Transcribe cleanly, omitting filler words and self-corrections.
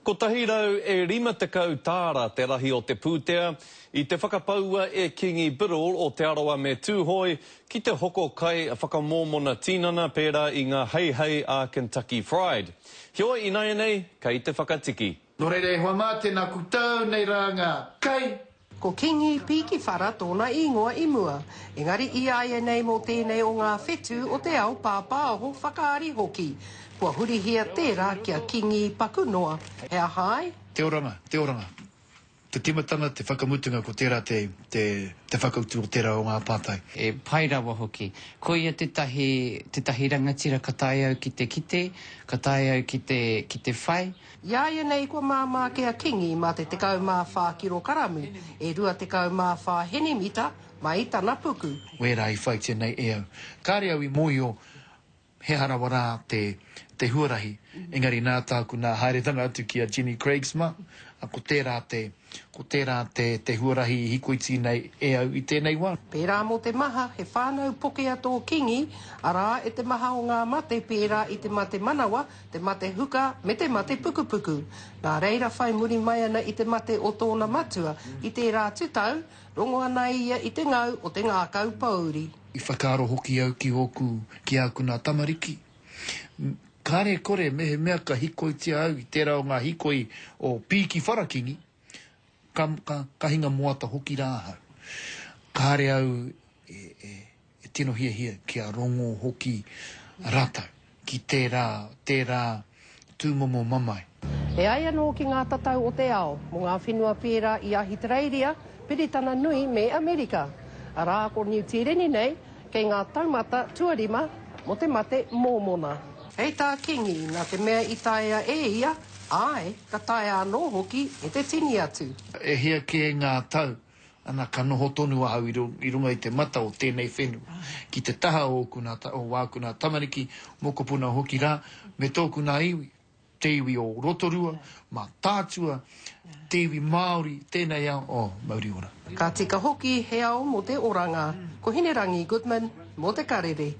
Ko tahi rau e 50 tāra te rahi o te pūtea, I te whakapaua e Kingi Birrell o te aroa me tūhoi ki te hoko kai a whakamōmona tinana pērā I ngā hei a Kentucky Fried. Heoi I nai nei, kei te whakatiki. Nō reire hoa mā tēnā kutau nei ranga kai. Ko Kingi piki whara tōna ingoa I mua. Engari I aia nei mō tēnei o ngā whetū o te ao pāpāho whakaari hoki. Kua hurihia tērā kia Kingi Pakunoa. Hea hai? Te oranga. Te timatanga, te whakamutunga ko tērā te whakautu o tērā o ngā pātai. E pai rawa hoki. Ko ia te tahi rangatira ka tae au ki te kite, ka tae au ki te whai. Iaia nei kua māmā kia Kingi mā te tekau mā whā kiro karamu, e rua tekau mā whā henemita, mai tana puku. Wera I whai tēnei e au. Kāre au I moi o he harawarā te huarahi. Engari nā tāku nā haeretanga atu ki a Jenny Craigsma, a ko tērā te huarahi hikoiti nei e au I tēnei wā. Pērā mō te maha, he whānau pokea tō Kingi, arā e te maha o ngā mate pērā I te mate manawa, te mate huka, me te mate pukupuku. Nā reira whai muri mai ana I te mate o tōna matua, I tērā tutau, rongo ana ia I te ngau o te ngākau pauri. I whakaaro hoki au ki hoku ki aku nā tamariki. Kāre kore mehe mea ka hikoitia au I tērā o ngā hikoi o pīki wharakingi, ka hinga moata hoki rāhau. Kāre au e tino hia kia rongo hoki ratau ki tērā tūmomo mamai. E aia no ki ngā tatau o te ao, mo ngā whenua pērā I Ahitereiria, Piritana Nui me Amerika. Arā ko New Tireni nei, kei ngā taumata tuarima mo te mate mōmona. Hei tā Kingi, nā te mea I taea e ia, ai, ka taea anō hoki e te tini atu. E hea ke ngā tau, ana ka noho tonu au I runga I te mata o tēnei whenua. Ki te taha o wāku nā tamariki, mokopuna hoki rā, me tōku nā iwi. Te iwi o Rotorua, mā Tātua, te iwi Māori, tēnei au o Māori ora. Ka tika hoki he ao mo te oranga, ko Hinerangi Goodman, mo te karere.